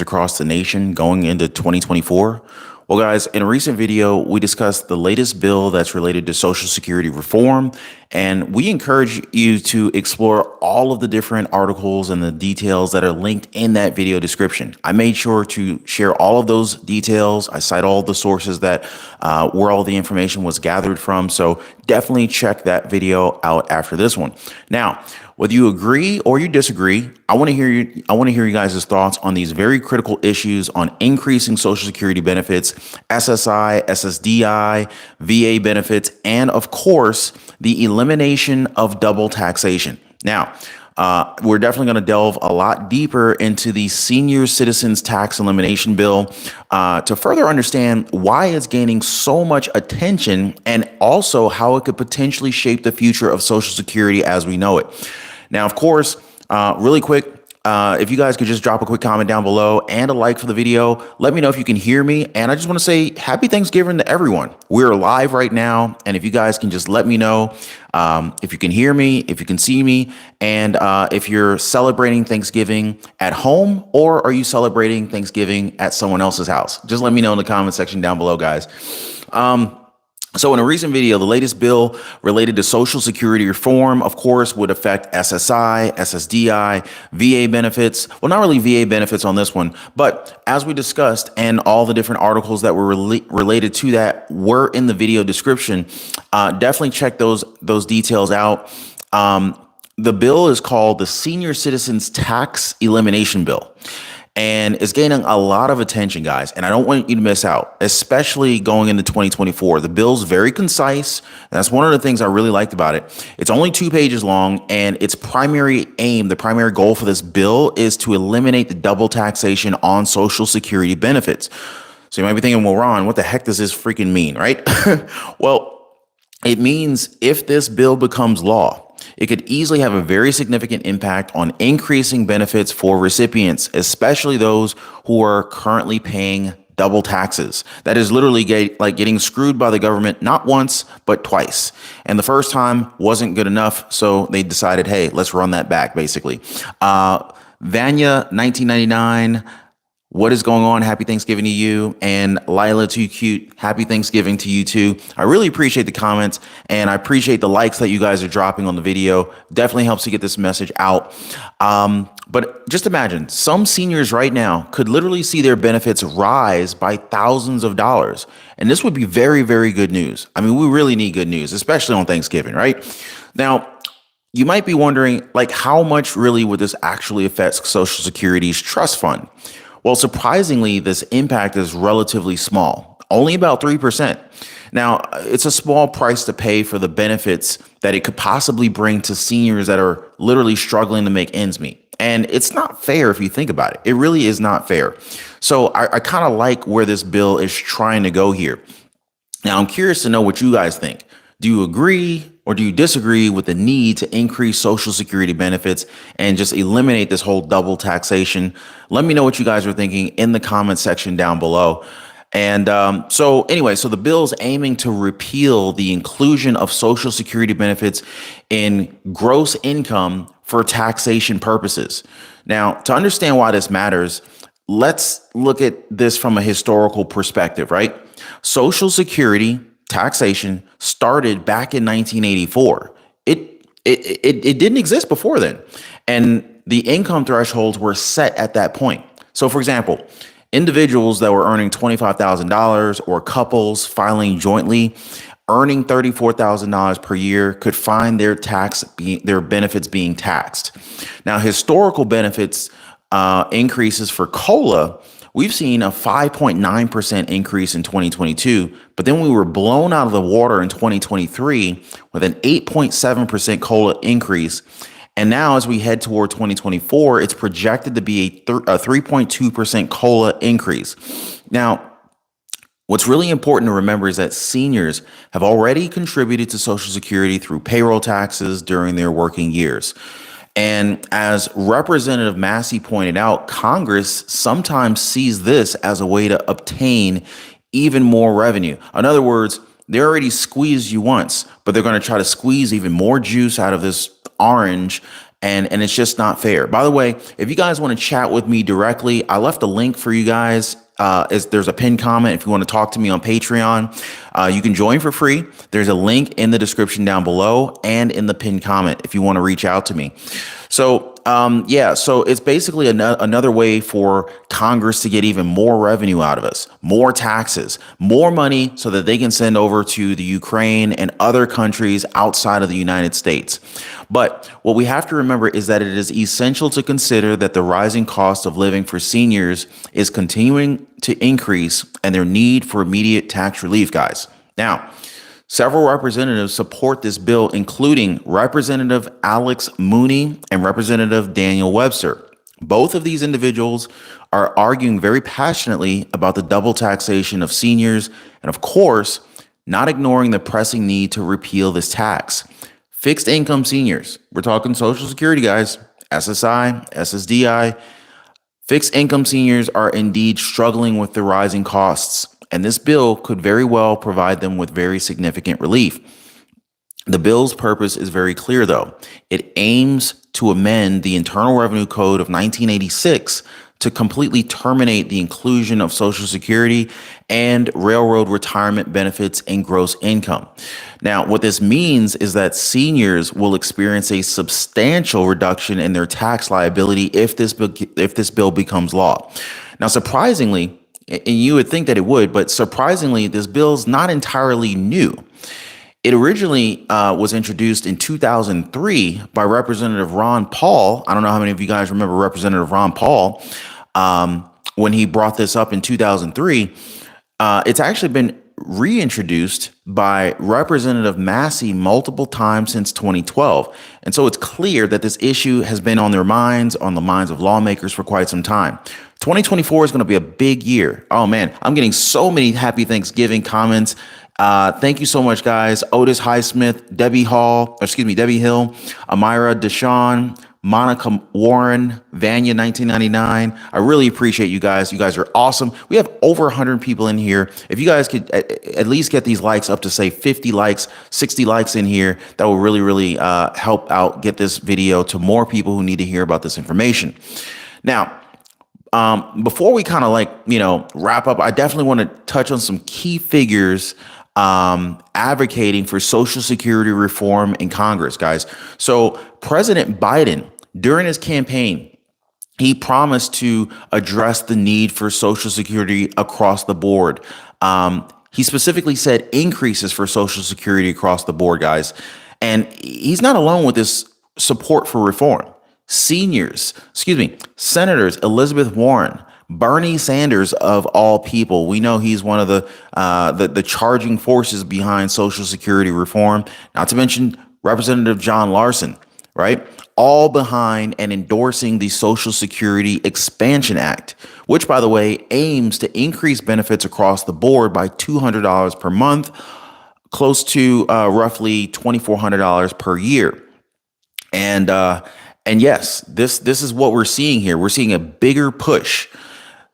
across the nation going into 2024? Well, guys, in a recent video, we discussed the latest bill that's related to Social Security reform, and we encourage you to explore all of the different articles and the details that are linked in that video description. I made sure to share all of those details. I cite all the sources that where all the information was gathered from, so definitely check that video out after this one. Now, whether you agree or you disagree, I want to hear you guys' thoughts on these very critical issues on increasing Social Security benefits, SSI, SSDI, VA benefits, and of course, the elimination of double taxation. Now, we're definitely going to delve a lot deeper into the Senior Citizens Tax Elimination Bill to further understand why it's gaining so much attention and also how it could potentially shape the future of Social Security as we know it. Now, of course, really quick, if you guys could just drop a quick comment down below and a like for the video, let me know if you can hear me. And I just want to say happy Thanksgiving to everyone. We're live right now. And if you guys can just let me know if you can hear me, if you can see me, and if you're celebrating Thanksgiving at home or are you celebrating Thanksgiving at someone else's house? Just let me know in the comment section down below, guys. So in a recent video, the latest bill related to Social Security reform, of course, would affect SSI, SSDI, VA benefits. Well, not really VA benefits on this one, but as we discussed and all the different articles that were related to that were in the video description, definitely check those details out. The bill is called the Senior Citizens Tax Elimination Bill. And it's gaining a lot of attention, guys. And I don't want you to miss out, especially going into 2024. The bill's very concise. That's one of the things I really liked about it. It's only 2 pages long, and its primary aim, the primary goal for this bill is to eliminate the double taxation on Social Security benefits. So you might be thinking, well, Ron, what the heck does this freaking mean, right? Well, it means if this bill becomes law, it could easily have a very significant impact on increasing benefits for recipients, especially those who are currently paying double taxes. That is literally like getting screwed by the government, not once, but twice. And the first time wasn't good enough, so they decided, hey, let's run that back, basically. Vanya, 1999. What is going on? Happy Thanksgiving to you. And Lila Too Cute, happy Thanksgiving to you too. I really appreciate the comments and I appreciate the likes that you guys are dropping on the video. Definitely helps to get this message out. But just imagine some seniors right now could literally see their benefits rise by thousands of dollars. And this would be very, very good news. I mean, we really need good news, especially on Thanksgiving, right? Now, you might be wondering, like, how much really would this actually affect Social Security's trust fund? Well, surprisingly, this impact is relatively small, only about 3%. Now, it's a small price to pay for the benefits that it could possibly bring to seniors that are literally struggling to make ends meet. And it's not fair if you think about it. It really is not fair. So I kind of like where this bill is trying to go here. Now, I'm curious to know what you guys think. Do you agree or do you disagree with the need to increase Social Security benefits and just eliminate this whole double taxation? Let me know what you guys are thinking in the comment section down below. And so the bill's aiming to repeal the inclusion of Social Security benefits in gross income for taxation purposes. Now, to understand why this matters, let's look at this from a historical perspective, right? Social Security taxation started back in 1984. It didn't exist before then. And the income thresholds were set at that point. So for example, individuals that were earning $25,000 or couples filing jointly earning $34,000 per year could find their benefits being taxed. Now, historical benefits increases for COLA, we've seen a 5.9% increase in 2022, but then we were blown out of the water in 2023 with an 8.7% COLA increase. And now as we head toward 2024, it's projected to be a 3.2% COLA increase. Now, what's really important to remember is that seniors have already contributed to Social Security through payroll taxes during their working years. And as Representative Massey pointed out, Congress sometimes sees this as a way to obtain even more revenue. In other words, they already squeezed you once, but they're going to try to squeeze even more juice out of this orange and it's just not fair. By the way, if you guys want to chat with me directly, I left a link for you guys. There's a pinned comment. If you want to talk to me on Patreon, you can join for free. There's a link in the description down below and in the pinned comment if you want to reach out to me. So yeah, so it's basically another way for Congress to get even more revenue out of us, more taxes, more money so that they can send over to the Ukraine and other countries outside of the United States. But what we have to remember is that it is essential to consider that the rising cost of living for seniors is continuing to increase and their need for immediate tax relief, guys. Now, several representatives support this bill, including Representative Alex Mooney and Representative Daniel Webster. Both of these individuals are arguing very passionately about the double taxation of seniors and, of course, not ignoring the pressing need to repeal this tax. Fixed income seniors, we're talking Social Security, guys, SSI, SSDI. Fixed income seniors are indeed struggling with the rising costs, and this bill could very well provide them with very significant relief. The bill's purpose is very clear, though. It aims to amend the Internal Revenue Code of 1986 to completely terminate the inclusion of Social Security and railroad retirement benefits in gross income. Now, what this means is that seniors will experience a substantial reduction in their tax liability if this bill becomes law. Now, surprisingly, and you would think that it would, but surprisingly, this bill's not entirely new. It originally was introduced in 2003 by Representative Ron Paul. I don't know how many of you guys remember Representative Ron Paul when he brought this up in 2003. It's actually been reintroduced by Representative Massey multiple times since 2012. And so it's clear that this issue has been on their minds, on the minds of lawmakers for quite some time. 2024 is going to be a big year. Oh man, I'm getting so many happy Thanksgiving comments. Thank you so much, guys. Otis Highsmith, Debbie Hill, Amira Deshawn, Monica Warren, Vanya 1999. I really appreciate you guys. You guys are awesome. We have over 100 people in here. If you guys could at least get these likes up to say 50 likes, 60 likes in here, that will really help out get this video to more people who need to hear about this information. Now, before we kind of wrap up, I definitely want to touch on some key figures advocating for Social Security reform in Congress, guys. So President Biden, during his campaign, he promised to address the need for Social Security across the board. He specifically said increases for Social Security across the board, guys. And he's not alone with this support for reform. Senators Elizabeth Warren, Bernie Sanders, of all people. We know he's one of the charging forces behind Social Security reform, not to mention Representative John Larson, right? All behind and endorsing the Social Security Expansion Act, which, by the way, aims to increase benefits across the board by $200 per month, close to roughly $2,400 per year. And yes, this is what we're seeing here. We're seeing a bigger push.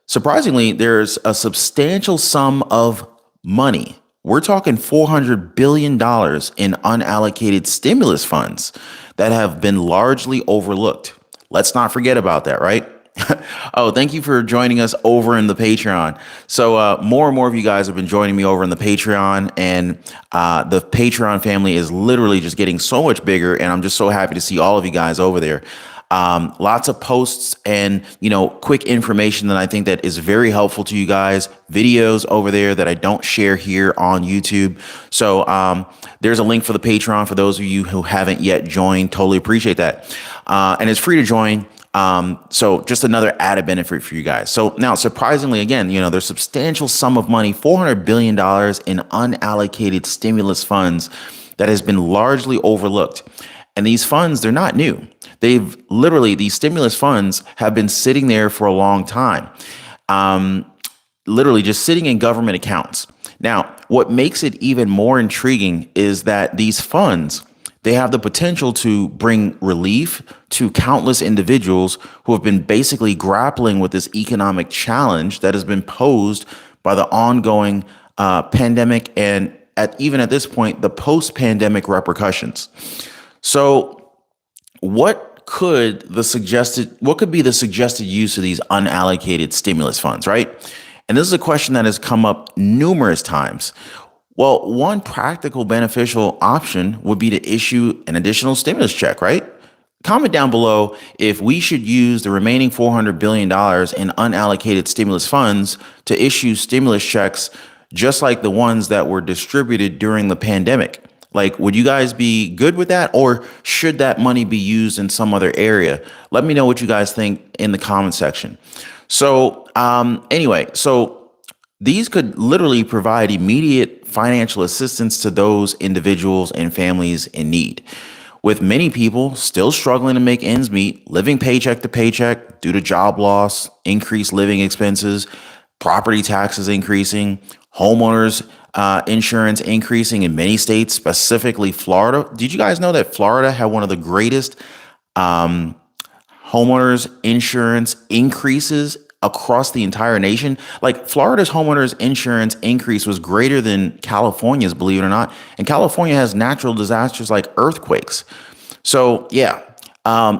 Surprisingly, there's a substantial sum of money. We're talking $400 billion in unallocated stimulus funds that have been largely overlooked. Let's not forget about that, right? Oh, thank you for joining us over in the Patreon. So more and more of you guys have been joining me over in the Patreon, and the Patreon family is literally just getting so much bigger, and I'm just so happy to see all of you guys over there. Lots of posts and, quick information that I think that is very helpful to you guys, videos over there that I don't share here on YouTube. So there's a link for the Patreon for those of you who haven't yet joined. Totally appreciate that. And it's free to join. So just another added benefit for you guys. So now, surprisingly, again, there's substantial sum of money, $400 billion in unallocated stimulus funds that has been largely overlooked. And these funds, they're not new. These stimulus funds have been sitting there for a long time, literally just sitting in government accounts. Now, what makes it even more intriguing is that these funds, they have the potential to bring relief to countless individuals who have been basically grappling with this economic challenge that has been posed by the ongoing pandemic and even at this point, the post-pandemic repercussions. So what what could be the suggested use of these unallocated stimulus funds, right? And this is a question that has come up numerous times. Well, one practical beneficial option would be to issue an additional stimulus check, right? Comment down below if we should use the remaining $400 billion in unallocated stimulus funds to issue stimulus checks just like the ones that were distributed during the pandemic. Like, would you guys be good with that, or should that money be used in some other area? Let me know what you guys think in the comment section. So anyway, these could literally provide immediate financial assistance to those individuals and families in need, with many people still struggling to make ends meet, living paycheck to paycheck due to job loss, increased living expenses, property taxes increasing, homeowners insurance increasing in many states, specifically Florida. Did you guys know that Florida had one of the greatest homeowners insurance increases across the entire nation? Like, Florida's homeowners insurance increase was greater than California's, believe it or not. And California has natural disasters like earthquakes. So yeah.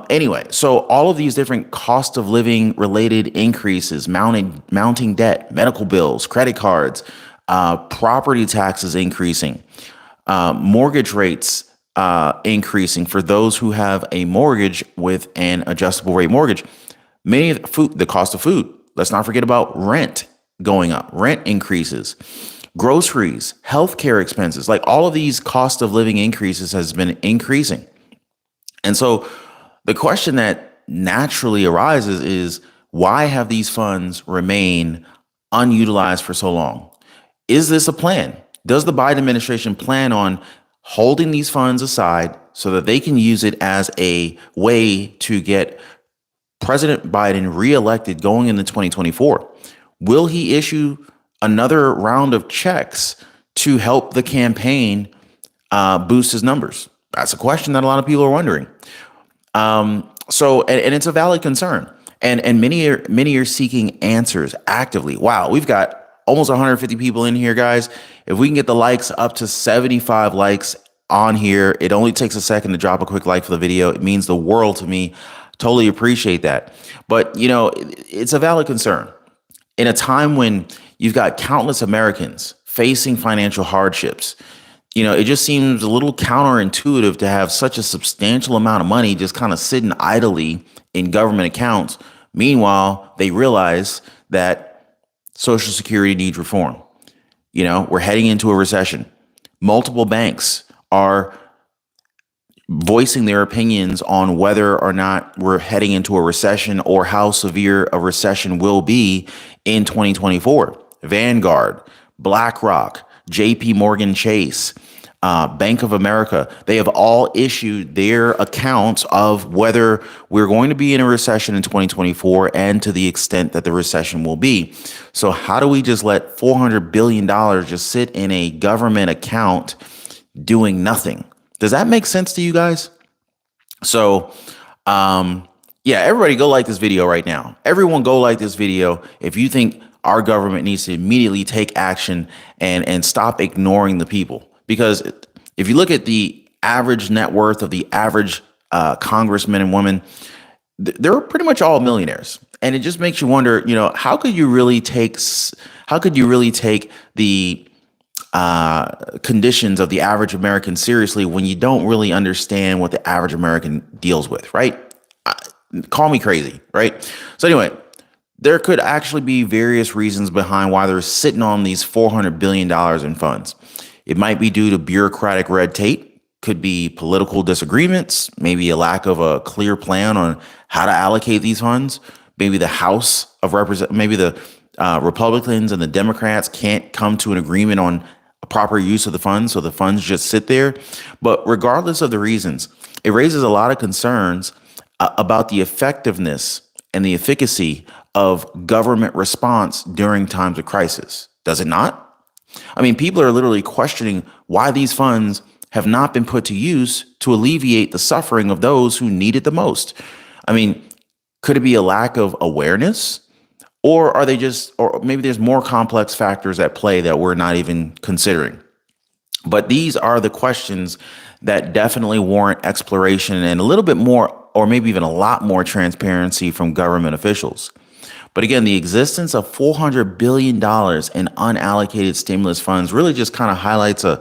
Anyway, so all of these different cost of living related increases, mounting debt, medical bills, credit cards, property taxes increasing, mortgage rates increasing for those who have a mortgage with an adjustable rate mortgage. Many of the cost of food. Let's not forget about rent going up, rent increases, groceries, healthcare expenses. Like, all of these cost of living increases has been increasing. And so the question that naturally arises is, why have these funds remain unutilized for so long? Is this a plan? Does the Biden administration plan on holding these funds aside so that they can use it as a way to get President Biden reelected going into 2024? Will he issue another round of checks to help the campaign boost his numbers? That's a question that a lot of people are wondering. So it's a valid concern, and many are seeking answers actively. Wow, we've got almost 150 people in here, guys. If we can get the likes up to 75 likes on here, it only takes a second to drop a quick like for the video. It means the world to me. Totally appreciate that. But, it's a valid concern. In a time when you've got countless Americans facing financial hardships, it just seems a little counterintuitive to have such a substantial amount of money just kind of sitting idly in government accounts. Meanwhile, they realize that Social Security needs reform. We're heading into a recession. Multiple banks are voicing their opinions on whether or not we're heading into a recession or how severe a recession will be in 2024. Vanguard, BlackRock, JP Morgan Chase, Bank of America, they have all issued their accounts of whether we're going to be in a recession in 2024 and to the extent that the recession will be. So how do we just let $400 billion just sit in a government account doing nothing? Does that make sense to you guys? So, everybody go like this video right now. Everyone go like this video if you think our government needs to immediately take action and stop ignoring the people. Because if you look at the average net worth of the average congressman and woman, they're pretty much all millionaires. And it just makes you wonder, how could you really take the conditions of the average American seriously when you don't really understand what the average American deals with, right? Call me crazy, right? So anyway, there could actually be various reasons behind why they're sitting on these $400 billion in funds. It might be due to bureaucratic red tape, could be political disagreements, maybe a lack of a clear plan on how to allocate these funds. Maybe the Republicans and the Democrats can't come to an agreement on a proper use of the funds, so the funds just sit there. But regardless of the reasons, it raises a lot of concerns about the effectiveness and the efficacy of government response during times of crisis. Does it not? I mean, people are literally questioning why these funds have not been put to use to alleviate the suffering of those who need it the most. I mean, could it be a lack of awareness? Or or maybe there's more complex factors at play that we're not even considering. But these are the questions that definitely warrant exploration and a little bit more or maybe even a lot more transparency from government officials. But again, the existence of $400 billion in unallocated stimulus funds really just kind of highlights a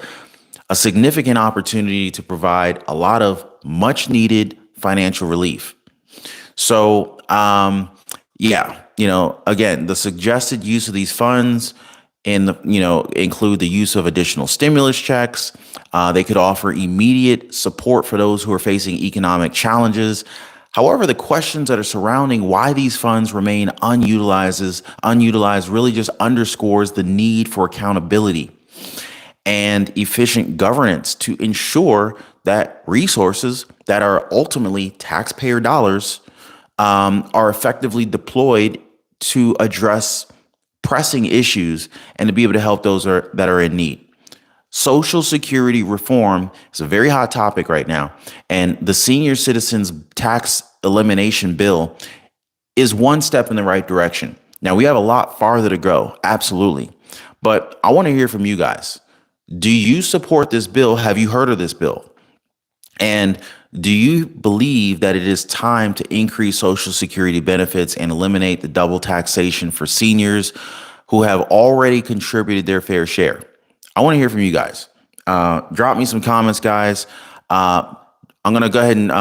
significant opportunity to provide a lot of much needed financial relief. So, yeah, again, the suggested use of these funds include the use of additional stimulus checks. They could offer immediate support for those who are facing economic challenges. However, the questions that are surrounding why these funds remain unutilized really just underscores the need for accountability and efficient governance to ensure that resources that are ultimately taxpayer dollars are effectively deployed to address pressing issues and to be able to help those that are in need. Social Security reform is a very hot topic right now, and the Senior Citizens Tax Elimination Bill is one step in the right direction. Now, we have a lot farther to go, absolutely, but I want to hear from you guys. Do you support this bill? Have you heard of this bill? And do you believe that it is time to increase Social Security benefits and eliminate the double taxation for seniors who have already contributed their fair share? I want to hear from you guys. Drop me some comments, guys. I'm going to go ahead and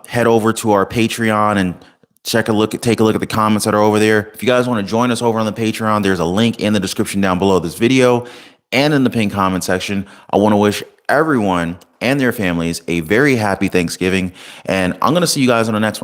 head over to our Patreon and take a look at the comments that are over there. If you guys want to join us over on the Patreon, there's a link in the description down below this video and in the pinned comment section. I want to wish everyone and their families a very happy Thanksgiving, and I'm going to see you guys on the next one.